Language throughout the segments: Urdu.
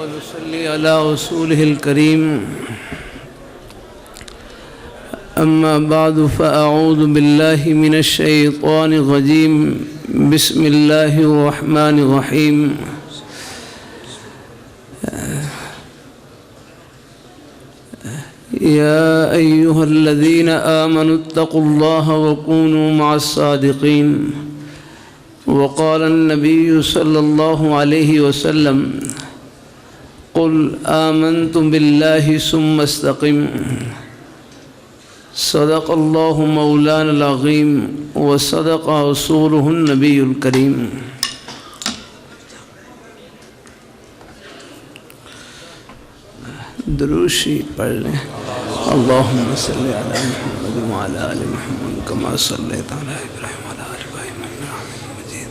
ونصلي على رسوله الكريم. أما بعد فأعوذ بالله من الشيطان الرجيم. بسم الله الرحمن الرحيم. يا أيها الذين آمنوا اتقوا الله وكونوا مع الصادقين. وقال النبي صلى الله عليه وسلم: قل آمنت بالله ثم استقم. صدق الله مولانا العظيم وصدق رسوله النبي الكريم. دروشی پڑھ لیں. اللهم صل على محمد وعلى آل محمد كما صليت على إبراهيم وعلى آل إبراهيم إنك حميد مجيد.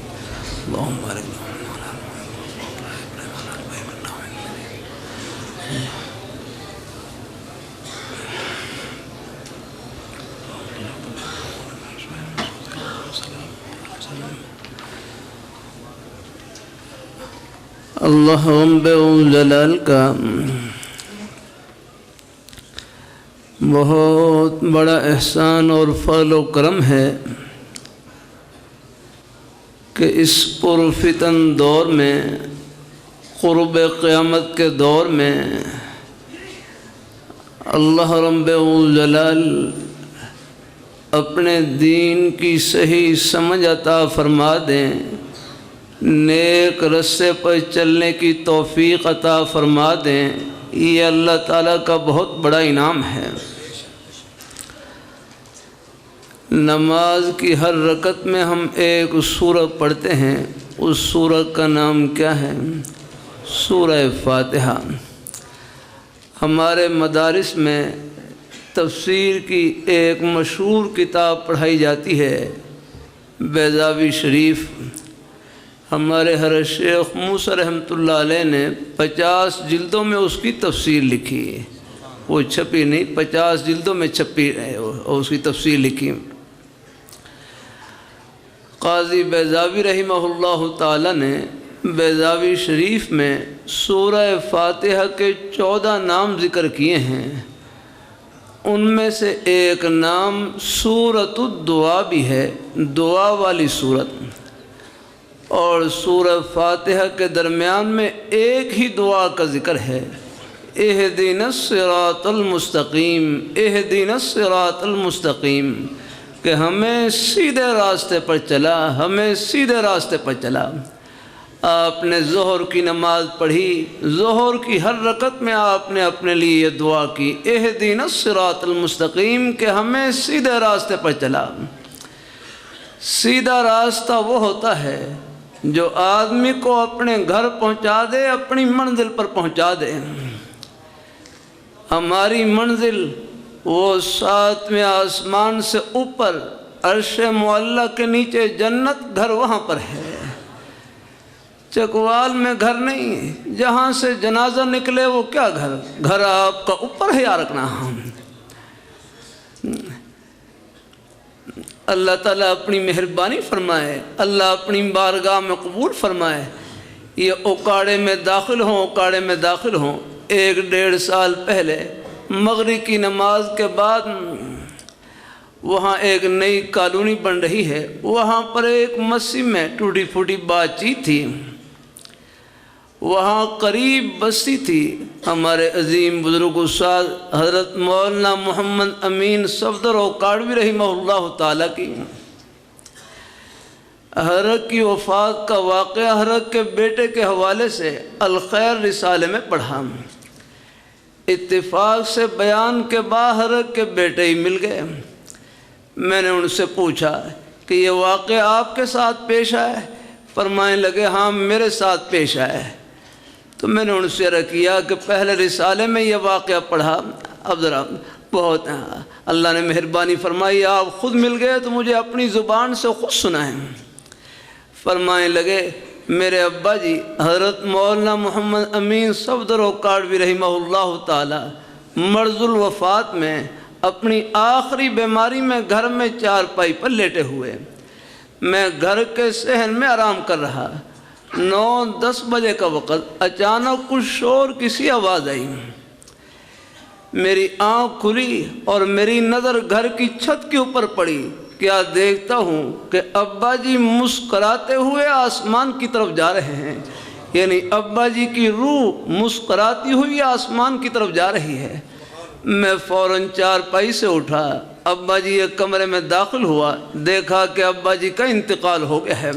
اللهم بارك لنا وعلى إبراهيم وعلى آل إبراهيم إنك حميد مجيد. اللہ رب الجلال کا بہت بڑا احسان اور فضل و کرم ہے کہ اس پرفتن دور میں، قرب قیامت کے دور میں، اللہ رب الجلال اپنے دین کی صحیح سمجھ عطا فرما دیں، نیک رستے پر چلنے کی توفیق عطا فرما دیں. یہ اللہ تعالیٰ کا بہت بڑا انعام ہے. نماز کی ہر رکعت میں ہم ایک سورہ پڑھتے ہیں. اس سورہ کا نام کیا ہے؟ سورہ فاتحہ. ہمارے مدارس میں تفسیر کی ایک مشہور کتاب پڑھائی جاتی ہے، بیضاوی شریف. ہمارے حضرت شیخ موسیٰ رحمۃ اللہ علیہ نے 50 جلدوں میں اس کی تفسیر لکھی. وہ چھپی نہیں، 50 جلدوں میں چھپی اور اس کی تفسیر لکھی. قاضی بیضاوی رحمہ اللہ تعالی نے بیضاوی شریف میں سورہ فاتحہ کے 14 نام ذکر کیے ہیں. ان میں سے ایک نام سورۃ الدعا بھی ہے، دعا والی سورت. اور سورہ فاتحہ کے درمیان میں ایک ہی دعا کا ذکر ہے: اہدنا الصراط المستقیم، اہدنا الصراط المستقیم، کہ ہمیں سیدھے راستے پر چلا، ہمیں سیدھے راستے پر چلا. آپ نے ظہر کی نماز پڑھی، ظہر کی ہر رکعت میں آپ نے اپنے لیے یہ دعا کی: اہدنا الصراط المستقیم، کہ ہمیں سیدھے راستے پر چلا. سیدھا راستہ وہ ہوتا ہے جو آدمی کو اپنے گھر پہنچا دے، اپنی منزل پر پہنچا دے. ہماری منزل وہ 7ویں آسمان سے اوپر عرش معلیٰ کے نیچے جنت، گھر وہاں پر ہے. چکوال میں گھر نہیں، جہاں سے جنازہ نکلے وہ کیا گھر؟ گھر آپ کا اوپر ہے یا رکھنا. اللہ تعالیٰ اپنی مہربانی فرمائے، اللہ اپنی بارگاہ میں قبول فرمائے. یہ اکاڑے میں داخل ہوں، اکاڑے میں داخل ہوں. 1-1.5 سال پہلے مغرب کی نماز کے بعد وہاں ایک نئی کالونی بن رہی ہے. وہاں پر ایک مسجد میں ٹوٹی پھوٹی بات چیت تھی. وہاں قریب بستی تھی ہمارے عظیم بزرگ استاد حضرت مولانا محمد امین صفدر اوکاڑوی رحمہ اللہ تعالیٰ کی. حضرت کی وفات کا واقعہ حضرت کے بیٹے کے حوالے سے الخیر رسالے میں پڑھا. اتفاق سے بیان کے بعد حضرت کے بیٹے ہی مل گئے. میں نے ان سے پوچھا کہ یہ واقعہ آپ کے ساتھ پیش آئے؟ فرمانے لگے ہاں میرے ساتھ پیش آئے. تو میں نے ان سے عرض کیا کہ پہلے رسالے میں یہ واقعہ پڑھا، اب ذرا بہت اللہ نے مہربانی فرمائی، آپ خود مل گئے تو مجھے اپنی زبان سے خود سنائیں. فرمانے لگے میرے ابا جی حضرت مولانا محمد امین صفدر اوکاڑوی رحمہ اللہ تعالی مرض الوفات میں اپنی آخری بیماری میں گھر میں چارپائی پر لیٹے ہوئے. میں گھر کے صحن میں آرام کر رہا. 9-10 بجے کا وقت اچانک کچھ شور کسی آواز آئی، میری آنکھ کھلی اور میری نظر گھر کی چھت کے اوپر پڑی۔ کیا دیکھتا ہوں کہ ابا جی مسکراتے ہوئے آسمان کی طرف جا رہے ہیں، یعنی ابا جی کی روح مسکراتی ہوئی آسمان کی طرف جا رہی ہے۔ میں فوراً چارپائی سے اٹھا، ابا جی ایک کمرے میں داخل ہوا، دیکھا کہ ابا جی کا انتقال ہو گیا ہے۔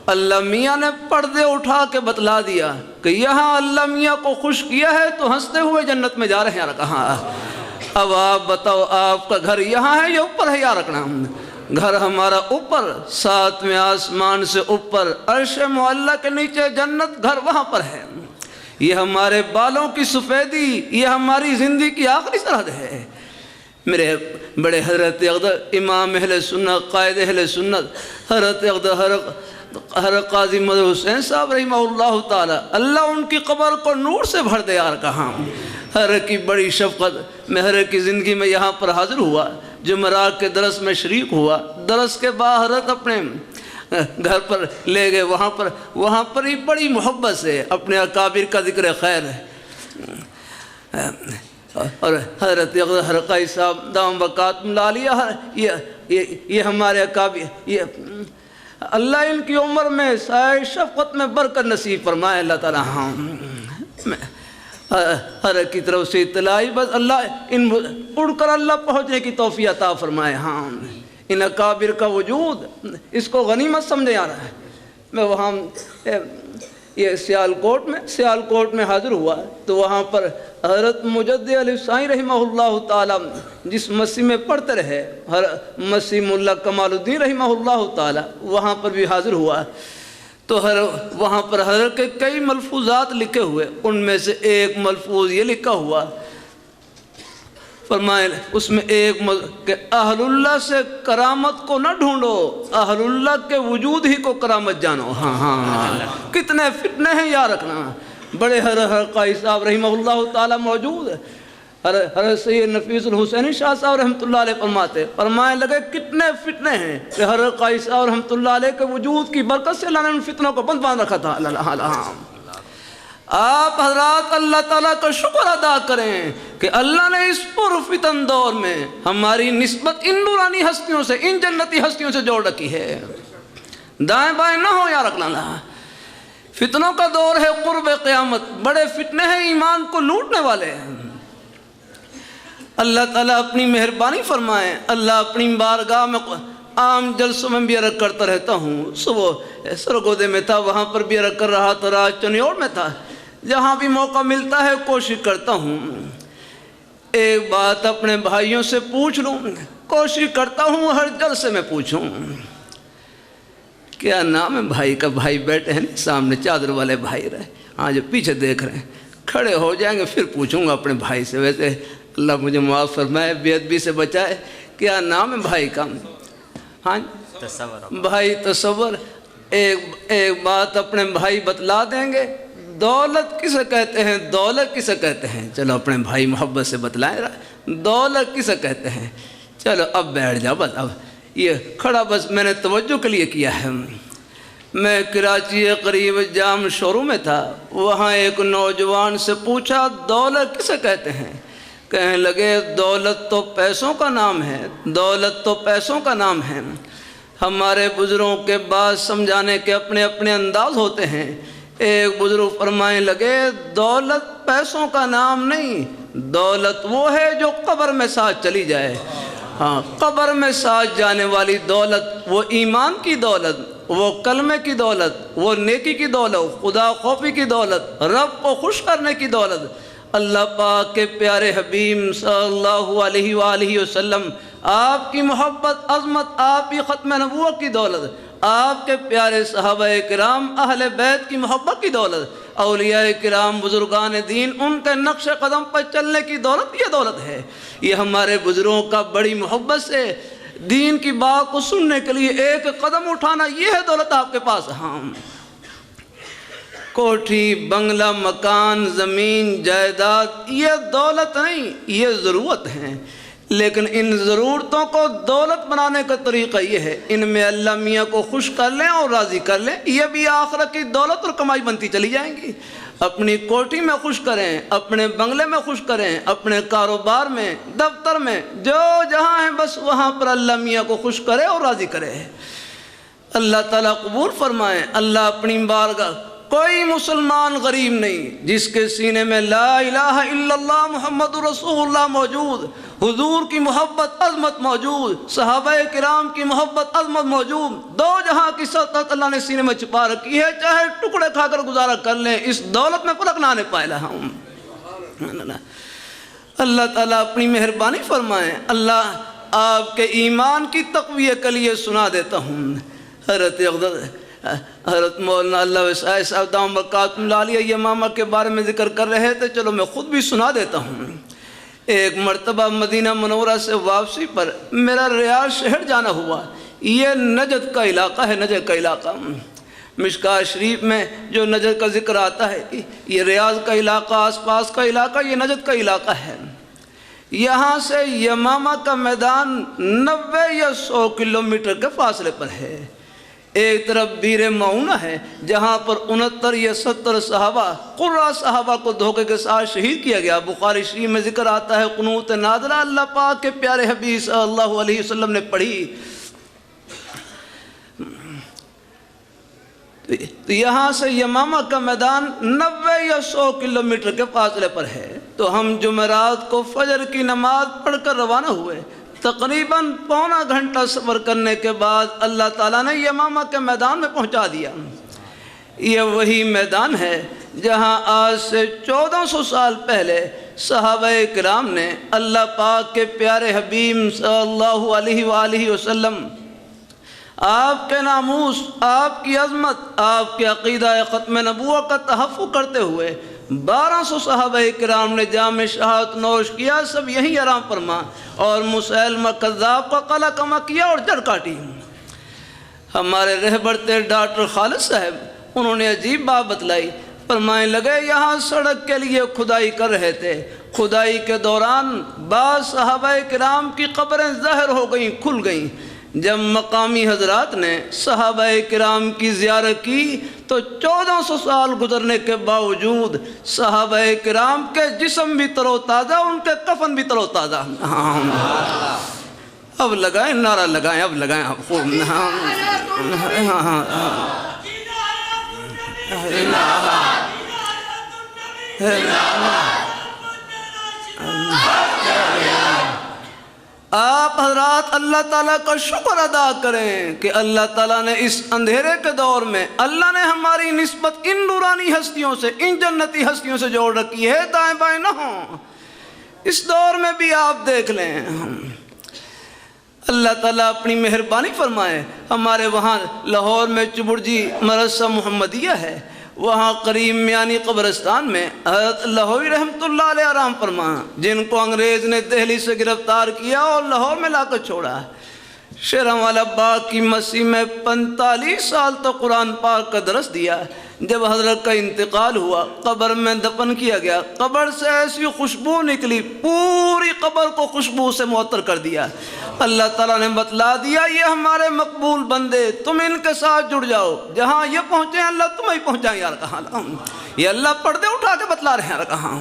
اللہ میاں نے پردے اٹھا کے بتلا دیا کہ یہاں اللہ میاں کو خوش کیا ہے تو ہنستے ہوئے جنت میں جا رہے ہیں۔ کہاں اب آپ بتاؤ، آپ کا گھر یہاں ہے یا اوپر ہے؟ یا رکھنا گھر ہمارا اوپر، 7ویں آسمان سے اوپر، عرش معلیٰ کے نیچے جنت، گھر وہاں پر ہے۔ یہ ہمارے بالوں کی سفیدی، یہ ہماری زندگی کی آخری سرحد ہے۔ میرے بڑے حضرت اقدر امام اہل سنت، قائد اہل سنت، حضرت اقدر حضرت قاضی مظہر حسین صاحب رحمہ اللہ تعالی، اللہ ان کی قبر کو نور سے بھر دے۔ یار کہاں حضرت کی بڑی شفقت، میں حضرت کی زندگی میں یہاں پر حاضر ہوا، جمعرات کے درس میں شریک ہوا، درس کے بعد حضرت اپنے گھر پر لے گئے، وہاں پر ہی بڑی محبت سے اپنے اکابر کا ذکر خیر ہے۔ اور حضرت حضرت قاضی صاحب دام بقات ملالیہ، یہ ہمارے اکابر، یہ اللہ ان کی عمر میں سائے شفقت میں برکت نصیب فرمائے اللہ تعالیٰ۔ ہاں ہر کی طرف سے اطلاعی، بس اللہ ان اڑ کر اللہ پہنچنے کی توفیق عطا فرمائے۔ ہاں ان اکابر کا وجود اس کو غنیمت سمجھے جا رہا ہے۔ میں وہاں یہ سیالکوٹ میں حاضر ہوا تو وہاں پر حضرت مجدد علی ثانی رحمہ اللہ تعالیٰ جس مسجد میں پڑھتے رہے، مسجد ملا کمال الدین رحمہ اللہ تعالیٰ، وہاں پر بھی حاضر ہوا تو وہاں پر حضرت کے کئی ملفوظات لکھے ہوئے، ان میں سے ایک ملفوظ یہ لکھا ہوا، فرمائے اس میں ایک کہ اہل اللہ سے کرامت کو نہ ڈھونڈو، اہل اللہ کے وجود ہی کو کرامت جانو۔ ہاں کتنے فتنے ہیں یاد رکھنا۔ بڑے حضرت قاضی صاحب رحمہ اللہ تعالیٰ موجود ہے، حضرت سید نفیس الحسینی شاہ صاحب رحمۃ اللہ علیہ فرمائے لگے کتنے فتنے ہیں کہ حضرت قاضی صاحب رحمۃ اللہ علیہ کے وجود کی برکت سے اللہ نے ان فتنوں کو بند باندھ رکھا تھا۔ آپ حضرات اللہ تعالیٰ کا شکر ادا کریں کہ اللہ نے اس پرفتن دور میں ہماری نسبت ان نورانی ہستیوں سے، ان جنتی ہستیوں سے جوڑ رکھی ہے۔ دائیں بائیں نہ ہو یا رکھنا، فتنوں کا دور ہے، قرب قیامت، بڑے فتنے ہیں، ایمان کو لوٹنے والے ہیں۔ اللہ تعالیٰ اپنی مہربانی فرمائے۔ اللہ اپنی بارگاہ میں عام جلسوں میں بھی عرض کرتا رہتا ہوں، صبح سرگودے میں تھا، وہاں پر بھی عرض کر رہا تھا، رات چنیوڑ میں تھا، جہاں بھی موقع ملتا ہے کوشش کرتا ہوں ایک بات اپنے بھائیوں سے پوچھ لوں، کوشش کرتا ہوں ہر جلسے میں پوچھوں۔ کیا نام ہے بھائی کا؟ بھائی بیٹھے ہیں سامنے، چادر والے بھائی رہے، ہاں جو پیچھے دیکھ رہے ہیں، کھڑے ہو جائیں گے پھر پوچھوں گا اپنے بھائی سے۔ ویسے اللہ مجھے معاف فرمائے، بے ادبی سے بچائے۔ کیا نام ہے بھائی کا؟ ہاں بھائی تصور، ایک بات اپنے بھائی بتلا دیں گے، دولت کسے کہتے ہیں؟ دولت کسے کہتے ہیں؟ چلو اپنے بھائی محبت سے بتلائیں، دولت کسے کہتے ہیں؟ چلو اب بیٹھ جاؤ، بس اب یہ کھڑا، بس میں نے توجہ کے لیے کیا ہے۔ میں کراچی قریب جام شورو میں تھا، وہاں ایک نوجوان سے پوچھا دولت کسے کہتے ہیں؟ کہنے لگے دولت تو پیسوں کا نام ہے، دولت تو پیسوں کا نام ہے۔ ہمارے بزرگوں کے بات سمجھانے کے اپنے اپنے انداز ہوتے ہیں۔ ایک بزرگ فرمانے لگے دولت پیسوں کا نام نہیں، دولت وہ ہے جو قبر میں ساتھ چلی جائے۔ ہاں قبر میں ساتھ جانے والی دولت، وہ ایمان کی دولت، وہ کلمے کی دولت، وہ نیکی کی دولت، خدا خوفی کی دولت، رب کو خوش کرنے کی دولت، اللہ پاک کے پیارے حبیب صلی اللہ علیہ وآلہ وسلم، آپ کی محبت، عظمت، آپ کی ختم نبوت کی دولت، آپ کے پیارے صحابہ کرام، اہل بیت کی محبت کی دولت، اولیاء کرام، بزرگان دین، ان کے نقش قدم پر چلنے کی دولت، یہ دولت ہے۔ یہ ہمارے بزرگوں کا بڑی محبت سے دین کی بات کو سننے کے لیے ایک قدم اٹھانا، یہ ہے دولت آپ کے پاس۔ ہاں کوٹھی، بنگلہ، مکان، زمین، جائیداد، یہ دولت نہیں، یہ ضرورت ہے۔ لیکن ان ضرورتوں کو دولت بنانے کا طریقہ یہ ہے، ان میں اللہ میاں کو خوش کر لیں اور راضی کر لیں، یہ بھی آخرت کی دولت اور کمائی بنتی چلی جائیں گی۔ اپنی کوٹھی میں خوش کریں، اپنے بنگلے میں خوش کریں، اپنے کاروبار میں، دفتر میں، جو جہاں ہیں بس وہاں پر اللہ میاں کو خوش کرے اور راضی کرے۔ اللہ تعالیٰ قبول فرمائیں۔ اللہ اپنی بارگاہ، کوئی مسلمان غریب نہیں جس کے سینے میں لا الہ الا اللہ محمد رسول اللہ موجود، حضور کی محبت عظمت موجود، صحابہ کرام کی محبت عظمت موجود، دو جہاں کی سطحت اللہ نے سینے میں چھپا رکھی ہے، چاہے ٹکڑے کھا کر گزارا کر لیں، اس دولت میں فرق نہ آنے پائے ہم۔ اللہ تعالیٰ اپنی مہربانی فرمائیں۔ اللہ آپ کے ایمان کی تقویت کے لیے سنا دیتا ہوں۔ حضرت مولانا اللہ وسائے صاحب دام برکاتہم العالیہ یمامہ کے بارے میں ذکر کر رہے تھے، چلو میں خود بھی سنا دیتا ہوں۔ ایک مرتبہ مدینہ منورہ سے واپسی پر میرا ریاض شہر جانا ہوا۔ یہ نجد کا علاقہ ہے، نجد کا علاقہ۔ مشکاہ شریف میں جو نجد کا ذکر آتا ہے، یہ ریاض کا علاقہ، آس پاس کا علاقہ، یہ نجد کا علاقہ ہے۔ یہاں سے یمامہ کا میدان 90 یا 100 کلومیٹر کے فاصلے پر ہے۔ ایک طرف بیر معونہ ہے جہاں پر 69 یا 70 صحابہ، قرہ صحابہ کو دھوکے کے ساتھ شہید کیا گیا۔ بخاری شریف میں ذکر آتا ہے قنوت نادرہ اللہ پاک کے پیارے حبیب صلی اللہ علیہ وسلم نے پڑھی۔ تو یہاں سے یمامہ کا میدان 90 یا 100 کلومیٹر کے فاصلے پر ہے۔ تو ہم جمعرات کو فجر کی نماز پڑھ کر روانہ ہوئے۔ تقریباً پونا گھنٹہ سفر کرنے کے بعد اللہ تعالیٰ نے یمامہ کے میدان میں پہنچا دیا۔ یہ وہی میدان ہے جہاں آج سے 1400 سال پہلے صحابہ کرام نے اللہ پاک کے پیارے حبیب صلی اللہ علیہ وآلہ وسلم، آپ کے ناموس، آپ کی عظمت، آپ کے عقیدہ ختم نبوت کا تحفظ کرتے ہوئے 1200 صحابہ کرام نے جام شہادت نوش کیا۔ سب یہیں آرام فرما اور مسیلمہ کذاب کا قلع کما کیا اور جڑ کاٹی۔ ہمارے رہبر تھے ڈاکٹر خالد صاحب، انہوں نے عجیب بات بتلائی۔ فرمائیں لگے یہاں سڑک کے لیے کھدائی کر رہے تھے، کھدائی کے دوران بعض صحابہ کرام کی قبریں ظاہر ہو گئیں، کھل گئیں۔ جب مقامی حضرات نے صحابہ کرام کی زیارت کی تو 1400 سال گزرنے کے باوجود صحابہ کرام کے جسم بھی تر و تازہ، ان کے کفن بھی تر و تازہ۔ اب لگائیں نعرہ لگائیں، اب لگائیں اب خوب۔ آپ حضرات اللہ تعالیٰ کا شکر ادا کریں کہ اللہ تعالیٰ نے اس اندھیرے کے دور میں اللہ نے ہماری نسبت ان نورانی ہستیوں سے، ان جنتی ہستیوں سے جوڑ رکھی ہے، دائیں بائیں نہ ہوں۔ اس دور میں بھی آپ دیکھ لیں، اللہ تعالیٰ اپنی مہربانی فرمائے۔ ہمارے وہاں لاہور میں چبرجی مدرسہ محمدیہ ہے، وہاں قریب میانی قبرستان میں حضرت لاہوری رحمۃ اللہ علیہ آرام فرما، جن کو انگریز نے دہلی سے گرفتار کیا اور لاہور میں لا کر چھوڑا۔ شیروالا باغ کی مسجد میں 45 سال تک قرآن پاک کا درس دیا۔ جب حضرت کا انتقال ہوا، قبر میں دفن کیا گیا، قبر سے ایسی خوشبو نکلی، پوری قبر کو خوشبو سے معطر کر دیا۔ اللہ تعالیٰ نے بتلا دیا یہ ہمارے مقبول بندے، تم ان کے ساتھ جڑ جاؤ، جہاں یہ پہنچے اللہ تمہیں پہنچائیں یار کہاں۔ یہ اللہ پردے اٹھا کے بتلا رہے ہیں یار کہاں۔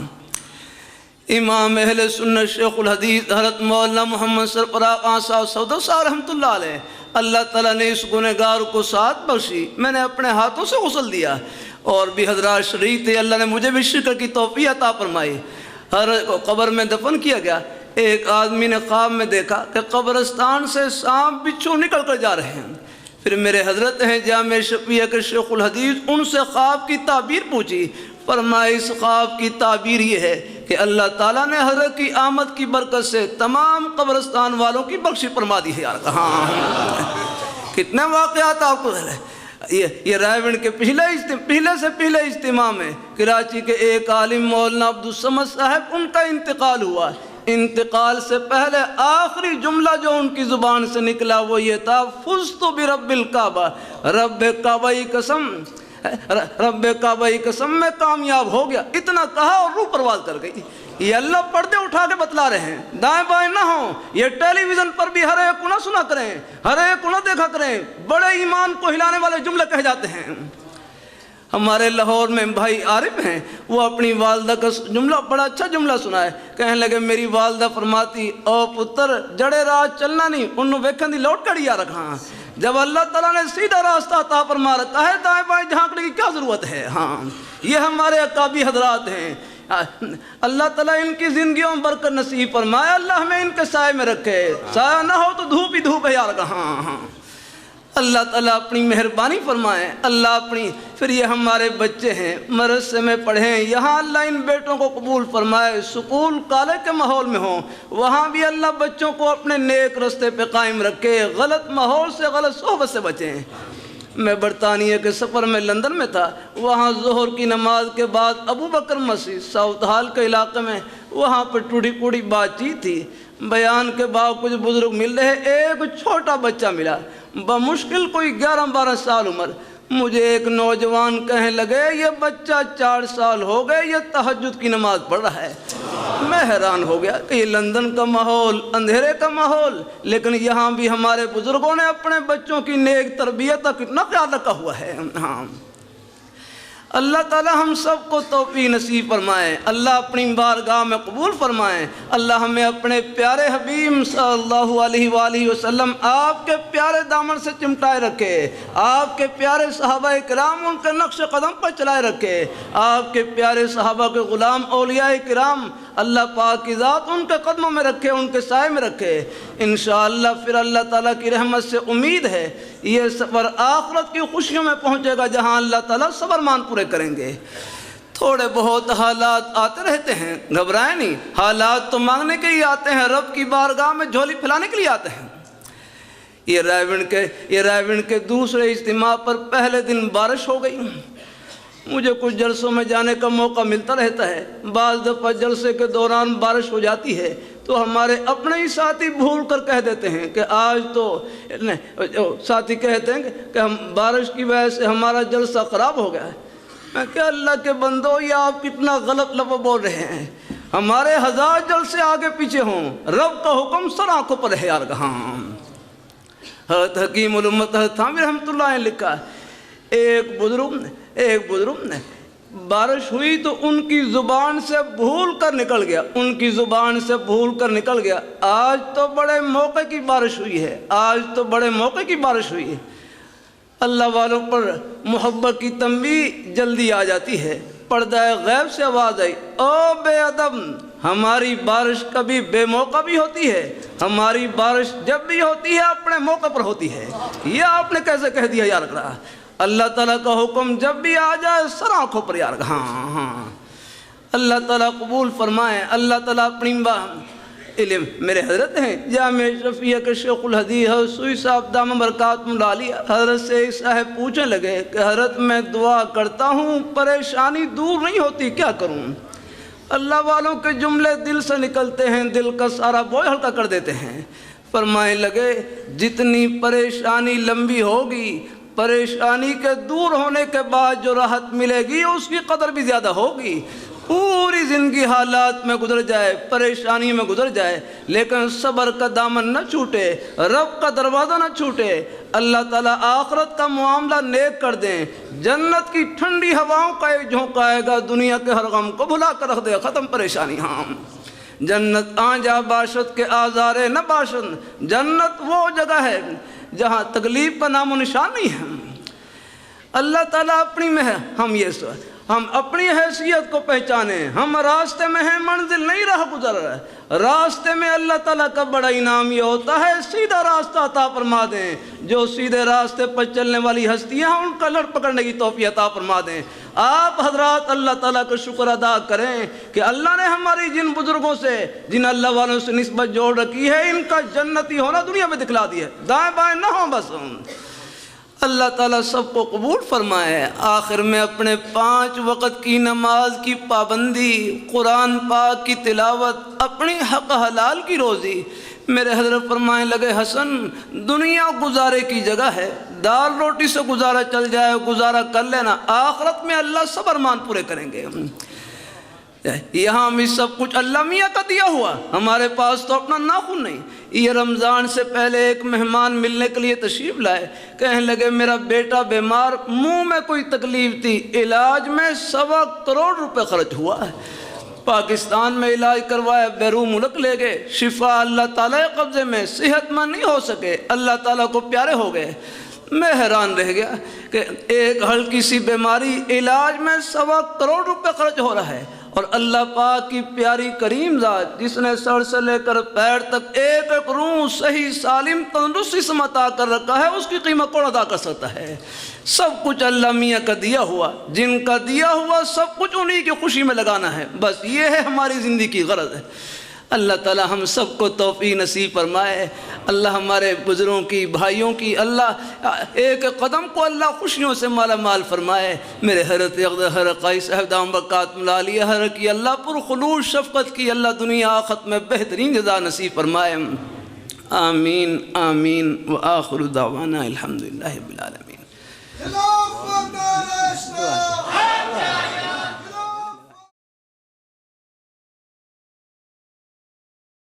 امام اہل سنت شیخ الحدیث حضرت مولانا محمد سرفراز خان صاحب سعودہ صاحب رحمۃ اللہ علیہ، اللہ تعالیٰ نے اس گنہگار کو ساتھ بخشی۔ میں نے اپنے ہاتھوں سے غسل دیا اور بھی حضرات شریک تھے، اللہ نے مجھے بھی شکر کی توفیق عطا فرمائی۔ ہر قبر میں دفن کیا گیا۔ ایک آدمی نے خواب میں دیکھا کہ قبرستان سے سانپ بچھو نکل کر جا رہے ہیں۔ پھر میرے حضرت ہیں جامع شفیع کے شیخ الحدیث، ان سے خواب کی تعبیر پوچھی۔ فرمایا اس خواب کی تعبیر یہ ہے کہ اللہ تعالیٰ نے حضرت کی آمد کی برکت سے تمام قبرستان والوں کی بخشی فرما دی ہے یار کہاں۔ کتنے واقعات آپ کو یہ رائے ونڈ کے پہلے سے پہلے اجتماع میں کراچی کے ایک عالم مولانا عبدالصمد صاحب، ان کا انتقال ہوا۔ انتقال سے پہلے آخری جملہ جو ان کی زبان سے نکلا وہ یہ تھا، فزت برب الکعبہ، رب کعبہ کی قسم، رب کعبہ کی قسم میں کامیاب ہو گیا۔ اتنا کہا اور روح پرواز کر گئی۔ یہ اللہ پردے اٹھا کے بتلا رہے ہیں، دائیں بائیں نہ ہوں، یہ ٹیلی ویژن پر بھی ہر ایک کو نہ سنا کریں، ہر ایک کو نہ دیکھا کریں، بڑے ایمان کو ہلانے والے جملے کہے جاتے ہیں۔ ہمارے لاہور میں بھائی عارف ہیں، وہ اپنی والدہ کا جملہ بڑا اچھا جملہ سنا ہے، کہنے لگے میری والدہ فرماتی او پتر جڑے راہ چلنا نہیں انہوں ویکھن دی لوٹ کڑی آ رکھا۔ جب اللہ تعالیٰ نے سیدھا راستہ عطا فرما رکھا ہے دائیں بائیں جھانکنے کی کیا ضرورت ہے؟ ہاں یہ ہمارے اکابی حضرات ہیں، اللہ تعالیٰ ان کی زندگیوں میں برکت نصیب فرمائے، اللہ ہمیں ان کے سائے میں رکھے، سایہ نہ ہو تو دھوپ ہی دھوپ ہے یار۔ ہاں اللہ تعالیٰ اپنی مہربانی فرمائے، اللہ اپنی پھر یہ ہمارے بچے ہیں مدرسے میں پڑھیں، یہاں اللہ ان بیٹوں کو قبول فرمائے، سکول کالج کے ماحول میں ہوں وہاں بھی اللہ بچوں کو اپنے نیک رستے پہ قائم رکھے، غلط ماحول سے غلط صحبت سے بچیں۔ میں برطانیہ کے سفر میں لندن میں تھا، وہاں ظہر کی نماز کے بعد ابو بکر مسجد ساؤتھ ہال کے علاقے میں وہاں پر ٹوٹی پوٹی بات چیت تھی، بیان کے بعد کچھ بزرگ مل رہے، ایک چھوٹا بچہ ملا بمشکل کوئی 11-12 سال عمر، مجھے ایک نوجوان کہنے لگے یہ بچہ 4 سال ہو گئے یہ تہجد کی نماز پڑھ رہا ہے۔ میں حیران ہو گیا کہ یہ لندن کا ماحول اندھیرے کا ماحول، لیکن یہاں بھی ہمارے بزرگوں نے اپنے بچوں کی نیک تربیت کا کتنا خیال رکھا ہوا ہے۔ ہاں اللہ تعالیٰ ہم سب کو توفیق نصیب فرمائے، اللہ اپنی بارگاہ میں قبول فرمائے، اللہ ہمیں اپنے پیارے حبیب صلی اللہ علیہ وآلہ وسلم آپ کے پیارے دامن سے چمٹائے رکھے، آپ کے پیارے صحابہ کرام ان کے نقش قدم پر چلائے رکھے، آپ کے پیارے صحابہ کے غلام اولیاء کرام اللہ پاک کی ذات ان کے قدموں میں رکھے، ان کے سائے میں رکھے۔ انشاءاللہ پھر اللہ تعالیٰ کی رحمت سے امید ہے یہ سفر آخرت کی خوشیوں میں پہنچے گا جہاں اللہ تعالیٰ صبر مان پورے کریں گے۔ تھوڑے بہت حالات آتے رہتے ہیں، گھبرائیں نہیں، حالات تو مانگنے کے لیے آتے ہیں، رب کی بارگاہ میں جھولی پھیلانے کے لیے آتے ہیں۔ یہ رائے کے دوسرے اجتماع پر پہلے دن بارش ہو گئی، مجھے کچھ جلسوں میں جانے کا موقع ملتا رہتا ہے، بعض دفعہ جلسے کے دوران بارش ہو جاتی ہے تو ہمارے اپنے ہی ساتھی بھول کر کہہ دیتے ہیں کہ آج تو ساتھی کہتے ہیں کہ ہم بارش کی وجہ سے ہمارا جلسہ خراب ہو گیا ہے۔ میں کہ اللہ کے بندو یہ آپ کتنا غلط لفظ بول رہے ہیں، ہمارے 1000 جلسے آگے پیچھے ہوں، رب کا حکم سر آنکھوں پر ہے یار۔ ہاں حضرت حکیم الامت حضرت تھانوی رحمۃ اللہ نے لکھا ہے، ایک بزرگ نے بارش ہوئی تو ان کی زبان سے بھول کر نکل گیا، آج تو بڑے موقع کی بارش ہوئی ہے، اللہ والوں پر محبت کی تنبیہ جلدی آ جاتی ہے۔ پردہ غیب سے آواز آئی، او بے ادب، ہماری بارش کبھی بے موقع بھی ہوتی ہے، ہماری بارش جب بھی ہوتی ہے اپنے موقع پر ہوتی ہے۔ یہ آپ نے کیسے کہہ دیا یار؟ اللہ تعالیٰ کا حکم جب بھی آ جائے سر آنکھوں پر یار۔ ہاں اللہ تعالیٰ قبول فرمائے، اللہ تعالیٰ اپنی علم میرے حضرت ہیں جامع شفیع کے شیخ الحدیث حضرت سوئی صاحب دامہ برکاتہم العالیہ، حضرت سے صاحب پوچھنے لگے کہ حضرت میں دعا کرتا ہوں پریشانی دور نہیں ہوتی، کیا کروں؟ اللہ والوں کے جملے دل سے نکلتے ہیں، دل کا سارا بوجھ ہلکا کر دیتے ہیں۔ فرمائے لگے جتنی پریشانی لمبی ہوگی، پریشانی کے دور ہونے کے بعد جو راحت ملے گی اس کی قدر بھی زیادہ ہوگی۔ پوری زندگی حالات میں گزر جائے، پریشانی میں گزر جائے، لیکن صبر کا دامن نہ چھوٹے، رب کا دروازہ نہ چھوٹے، اللہ تعالیٰ آخرت کا معاملہ نیک کر دیں، جنت کی ٹھنڈی ہواؤں کا ایک جھونکا آئے گا، دنیا کے ہر غم کو بھلا کر رکھ دے، ختم پریشانی۔ ہاں جنت آنجا باشد کے آزارے نہ باشد، جنت وہ جگہ ہے جہاں تکلیف کا نام و نشان نہیں ہے۔ اللہ تعالیٰ اپنی میں ہے، ہم اپنی حیثیت کو پہچانیں، ہم راستے میں ہیں، منزل نہیں راہ گزر رہا ہے، راستے میں اللہ تعالیٰ کا بڑا انعام یہ ہوتا ہے سیدھا راستہ عطا فرما دیں، جو سیدھے راستے پر چلنے والی ہستیاں ہیں ان کا لڑ پکڑنے کی توفیق عطا فرما دیں۔ آپ حضرات اللہ تعالیٰ کا شکر ادا کریں کہ اللہ نے ہماری جن بزرگوں سے، جن اللہ والوں سے نسبت جوڑ رکھی ہے، ان کا جنتی ہونا دنیا میں دکھلا دی ہے، دائیں بائیں نہ ہوں بس۔ اللہ تعالیٰ سب کو قبول فرمائے۔ آخر میں اپنے 5 وقت کی نماز کی پابندی، قرآن پاک کی تلاوت، اپنی حق حلال کی روزی، میرے حضرت فرمائے لگے حسن دنیا گزارے کی جگہ ہے، دال روٹی سے گزارا چل جائے گزارا کر لینا، آخرت میں اللہ صبر مان پورے کریں گے۔ یہاں بھی سب کچھ اللہ میاں کا دیا ہوا، ہمارے پاس تو اپنا ناخن نہیں۔ یہ رمضان سے پہلے ایک مہمان ملنے کے لیے تشریف لائے، کہنے لگے میرا بیٹا بیمار، منہ میں کوئی تکلیف تھی، علاج میں 1.25 کروڑ روپے خرچ ہوا ہے، پاکستان میں علاج کروایا، بیرون ملک لے گئے، شفا اللہ تعالیٰ کے قبضے میں، صحت مند نہیں ہو سکے، اللہ تعالیٰ کو پیارے ہو گئے۔ میں حیران رہ گیا کہ ایک ہلکی سی بیماری، علاج میں 1.25 کروڑ روپے خرچ ہو رہا ہے، اور اللہ پاک کی پیاری کریم ذات جس نے سر سے لے کر پیر تک ایک ایک روح صحیح سالم تندرست جسم عطا کر رکھا ہے، اس کی قیمت کون ادا کر سکتا ہے؟ سب کچھ اللہ میاں کا دیا ہوا، جن کا دیا ہوا سب کچھ انہی کی خوشی میں لگانا ہے، بس یہ ہے ہماری زندگی کی غرض ہے۔ اللہ تعالی ہم سب کو توفیق نصیب فرمائے، اللہ ہمارے بزرگوں کی، بھائیوں کی، اللہ ایک قدم کو اللہ خوشیوں سے مالا مال فرمائے۔ میرے حضرت حضرت قائی صاحب دام برکات ملالیہ حضرت کی اللہ پر خلوص شفقت کی اللہ دنیا آخرت میں بہترین جزا نصیب فرمائے۔ آمین آمین وآخر دعوانا الحمدللہ رب العالمین۔